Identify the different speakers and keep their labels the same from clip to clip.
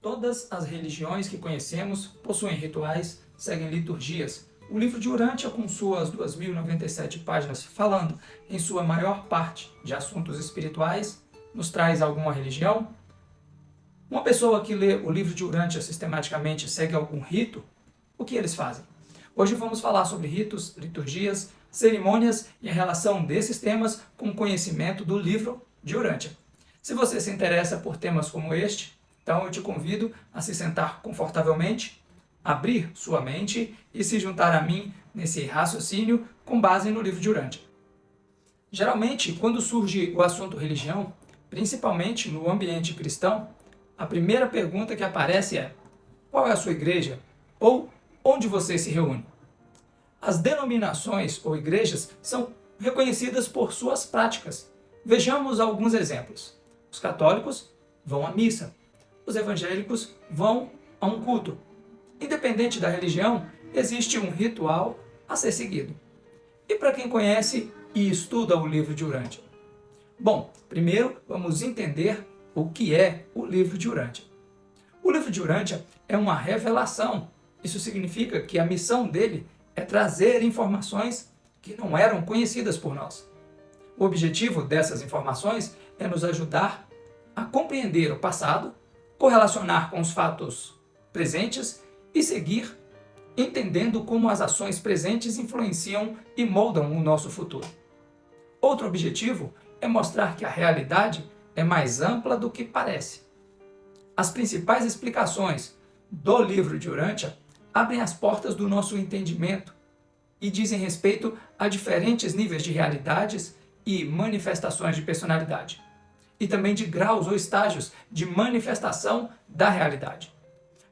Speaker 1: Todas as religiões que conhecemos possuem rituais, seguem liturgias. O livro de Urântia, com suas 2.097 páginas, falando, em sua maior parte, de assuntos espirituais, nos traz alguma religião? Uma pessoa que lê o livro de Urântia sistematicamente segue algum rito? O que eles fazem? Hoje vamos falar sobre ritos, liturgias, cerimônias e a relação desses temas com o conhecimento do livro de Urântia. Se você se interessa por temas como este, então eu te convido a se sentar confortavelmente, abrir sua mente e se juntar a mim nesse raciocínio com base no livro de Urântia. Geralmente, quando surge o assunto religião, principalmente no ambiente cristão, a primeira pergunta que aparece é: qual é a sua igreja? Ou onde você se reúne? As denominações ou igrejas são reconhecidas por suas práticas. Vejamos alguns exemplos. Os católicos vão à missa. Os evangélicos vão a um culto. Independente da religião, existe um ritual a ser seguido. E para quem conhece e estuda o livro de Urântia? Bom, primeiro vamos entender o que é o livro de Urântia. O livro de Urântia é uma revelação. Isso significa que a missão dele é trazer informações que não eram conhecidas por nós. O objetivo dessas informações é nos ajudar a compreender o passado, correlacionar com os fatos presentes e seguir entendendo como as ações presentes influenciam e moldam o nosso futuro. Outro objetivo é mostrar que a realidade é mais ampla do que parece. As principais explicações do livro de Urântia abrem as portas do nosso entendimento e dizem respeito a diferentes níveis de realidades e manifestações de personalidade, e também de graus ou estágios de manifestação da realidade.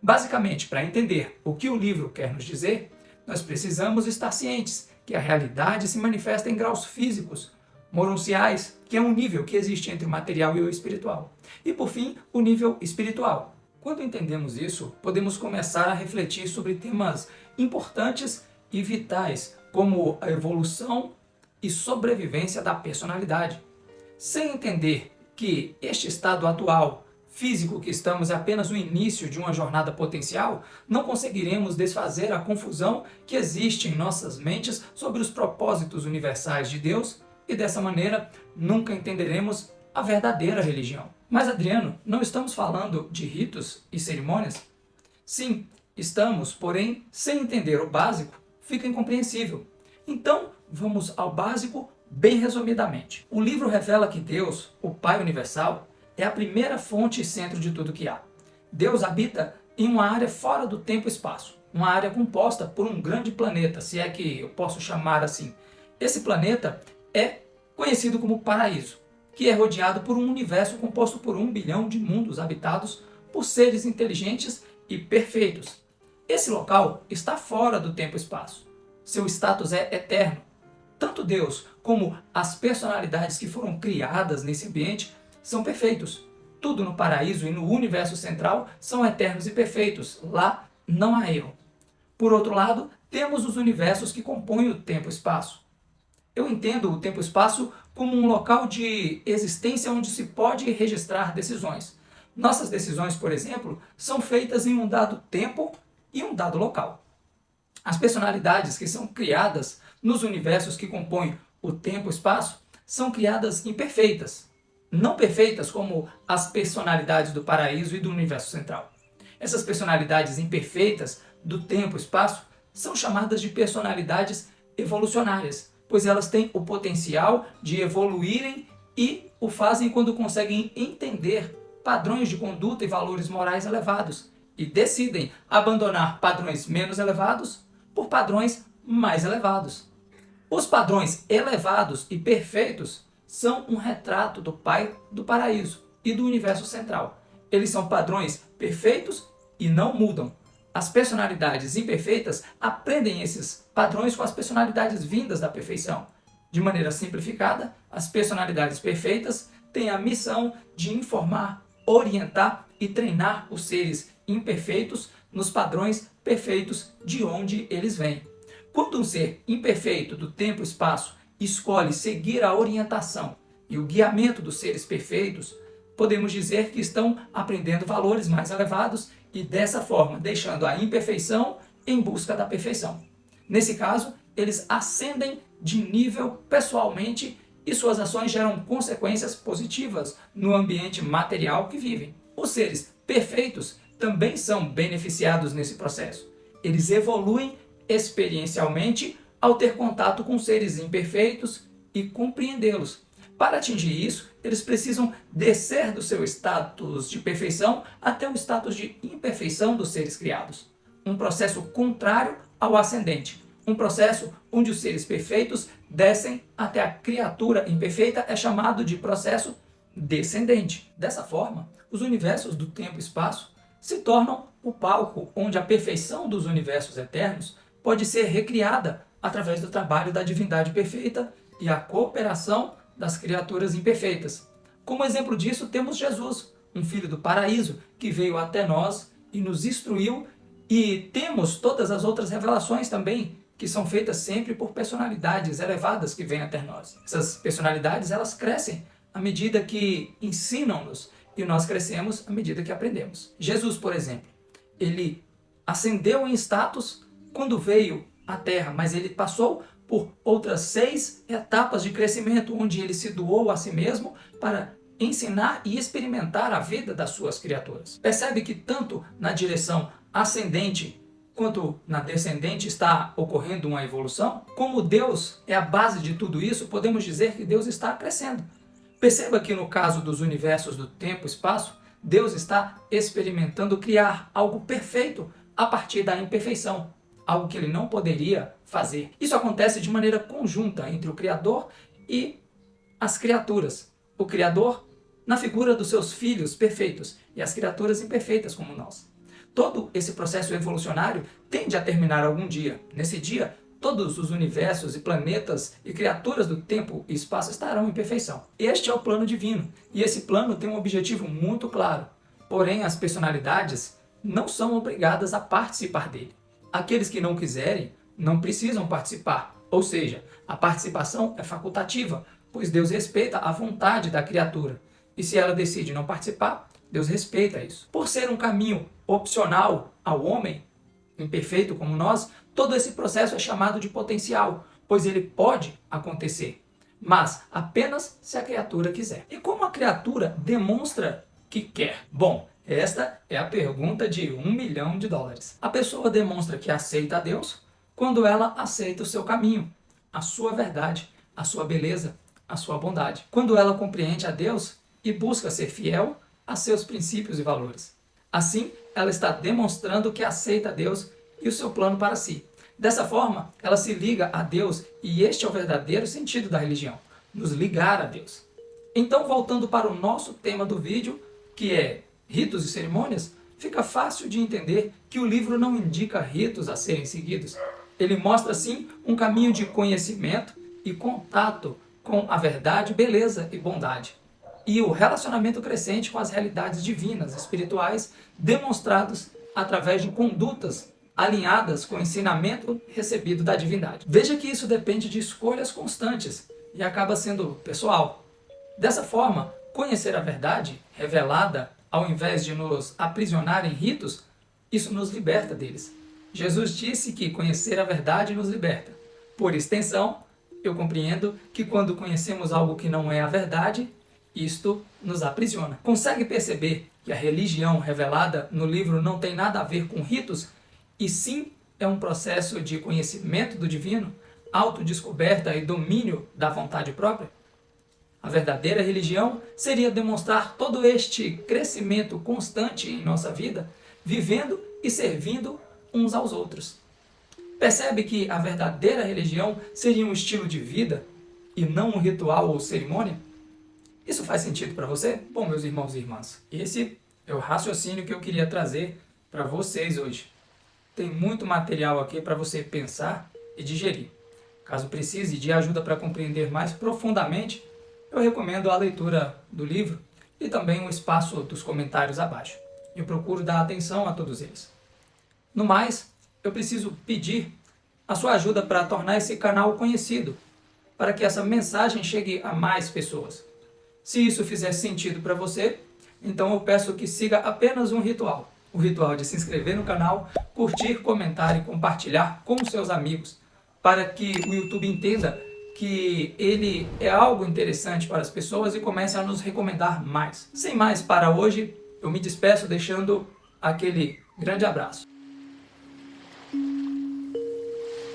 Speaker 1: Basicamente, para entender o que o livro quer nos dizer, nós precisamos estar cientes que a realidade se manifesta em graus físicos, moronciais, que é um nível que existe entre o material e o espiritual. E, por fim, o nível espiritual. Quando entendemos isso, podemos começar a refletir sobre temas importantes e vitais, como a evolução e sobrevivência da personalidade. Sem entender que este estado atual, físico que estamos, é apenas o início de uma jornada potencial, não conseguiremos desfazer a confusão que existe em nossas mentes sobre os propósitos universais de Deus e, dessa maneira, nunca entenderemos a verdadeira religião. Mas, Adriano, não estamos falando de ritos e cerimônias? Sim, estamos, porém, sem entender o básico, fica incompreensível. Então, vamos ao básico bem resumidamente. O livro revela que Deus, o Pai Universal, é a primeira fonte e centro de tudo que há. Deus habita em uma área fora do tempo e espaço, uma área composta por um grande planeta, se é que eu posso chamar assim. Esse planeta é conhecido como Paraíso, que é rodeado por um universo composto por 1 bilhão de mundos habitados por seres inteligentes e perfeitos. Esse local está fora do tempo e espaço. Seu status é eterno. Tanto Deus como as personalidades que foram criadas nesse ambiente são perfeitos. Tudo no paraíso e no universo central são eternos e perfeitos. Lá não há erro. Por outro lado, temos os universos que compõem o tempo e espaço. Eu entendo o tempo e espaço como um local de existência onde se pode registrar decisões. Nossas decisões, por exemplo, são feitas em um dado tempo e um dado local. As personalidades que são criadas nos universos que compõem o tempo e espaço são criadas imperfeitas, não perfeitas como as personalidades do paraíso e do universo central. Essas personalidades imperfeitas do tempo e espaço são chamadas de personalidades evolucionárias, pois elas têm o potencial de evoluírem e o fazem quando conseguem entender padrões de conduta e valores morais elevados e decidem abandonar padrões menos elevados por padrões mais elevados. Os padrões elevados e perfeitos são um retrato do Pai do Paraíso e do Universo Central. Eles são padrões perfeitos e não mudam. As personalidades imperfeitas aprendem esses padrões com as personalidades vindas da perfeição. De maneira simplificada, as personalidades perfeitas têm a missão de informar, orientar e treinar os seres imperfeitos nos padrões perfeitos de onde eles vêm. Quando um ser imperfeito do tempo e espaço escolhe seguir a orientação e o guiamento dos seres perfeitos, podemos dizer que estão aprendendo valores mais elevados e, dessa forma, deixando a imperfeição em busca da perfeição. Nesse caso, eles ascendem de nível pessoalmente e suas ações geram consequências positivas no ambiente material que vivem. Os seres perfeitos também são beneficiados nesse processo. Eles evoluem experiencialmente ao ter contato com seres imperfeitos e compreendê-los. Para atingir isso, eles precisam descer do seu status de perfeição até o status de imperfeição dos seres criados. Um processo contrário ao ascendente. Um processo onde os seres perfeitos descem até a criatura imperfeita é chamado de processo descendente. Dessa forma, os universos do tempo e espaço se tornam o palco onde a perfeição dos universos eternos pode ser recriada através do trabalho da divindade perfeita e a cooperação das criaturas imperfeitas. Como exemplo disso, temos Jesus, um filho do paraíso, que veio até nós e nos instruiu, e temos todas as outras revelações também, que são feitas sempre por personalidades elevadas que vêm até nós. Essas personalidades, elas crescem à medida que ensinam-nos e nós crescemos à medida que aprendemos. Jesus, por exemplo, ele ascendeu em status quando veio à Terra, mas ele passou por outras 6 etapas de crescimento, onde ele se doou a si mesmo para ensinar e experimentar a vida das suas criaturas. Percebe que tanto na direção ascendente quanto na descendente está ocorrendo uma evolução? Como Deus é a base de tudo isso, podemos dizer que Deus está crescendo. Perceba que no caso dos universos do tempo e espaço, Deus está experimentando criar algo perfeito a partir da imperfeição, algo que ele não poderia fazer. Isso acontece de maneira conjunta entre o Criador e as criaturas. O Criador na figura dos seus filhos perfeitos e as criaturas imperfeitas como nós. Todo esse processo evolucionário tende a terminar algum dia. Nesse dia, todos os universos e planetas e criaturas do tempo e espaço estarão em perfeição. Este é o plano divino, e esse plano tem um objetivo muito claro. Porém, as personalidades não são obrigadas a participar dele. Aqueles que não quiserem, não precisam participar. Ou seja, a participação é facultativa, pois Deus respeita a vontade da criatura. E se ela decide não participar, Deus respeita isso. Por ser um caminho opcional ao homem, imperfeito como nós, todo esse processo é chamado de potencial, pois ele pode acontecer, mas apenas se a criatura quiser. E como a criatura demonstra que quer? Bom, esta é a pergunta de $1 milhão. A pessoa demonstra que aceita a Deus quando ela aceita o seu caminho, a sua verdade, a sua beleza, a sua bondade. Quando ela compreende a Deus e busca ser fiel a seus princípios e valores. Assim, ela está demonstrando que aceita a Deus e o seu plano para si. Dessa forma, ela se liga a Deus, e este é o verdadeiro sentido da religião, nos ligar a Deus. Então, voltando para o nosso tema do vídeo, que é ritos e cerimônias, fica fácil de entender que o livro não indica ritos a serem seguidos. Ele mostra, sim, um caminho de conhecimento e contato com a verdade, beleza e bondade. E o relacionamento crescente com as realidades divinas, espirituais, demonstrados através de condutas alinhadas com o ensinamento recebido da divindade. Veja que isso depende de escolhas constantes e acaba sendo pessoal. Dessa forma, conhecer a verdade revelada, ao invés de nos aprisionar em ritos, isso nos liberta deles. Jesus disse que conhecer a verdade nos liberta. Por extensão, eu compreendo que quando conhecemos algo que não é a verdade, isto nos aprisiona. Consegue perceber que a religião revelada no livro não tem nada a ver com ritos, e sim é um processo de conhecimento do divino, autodescoberta e domínio da vontade própria? A verdadeira religião seria demonstrar todo este crescimento constante em nossa vida, vivendo e servindo uns aos outros. Percebe que a verdadeira religião seria um estilo de vida e não um ritual ou cerimônia? Isso faz sentido para você? Bom, meus irmãos e irmãs, esse é o raciocínio que eu queria trazer para vocês hoje. Tem muito material aqui para você pensar e digerir. Caso precise de ajuda para compreender mais profundamente, eu recomendo a leitura do livro e também o espaço dos comentários abaixo. Eu procuro dar atenção a todos eles. No mais, eu preciso pedir a sua ajuda para tornar esse canal conhecido, para que essa mensagem chegue a mais pessoas. Se isso fizer sentido para você, Então eu peço que siga apenas um ritual. O ritual de se inscrever no canal, curtir, comentar e compartilhar com seus amigos, para que o YouTube entenda que ele é algo interessante para as pessoas e comece a nos recomendar mais. Sem mais para hoje, eu me despeço deixando aquele grande abraço.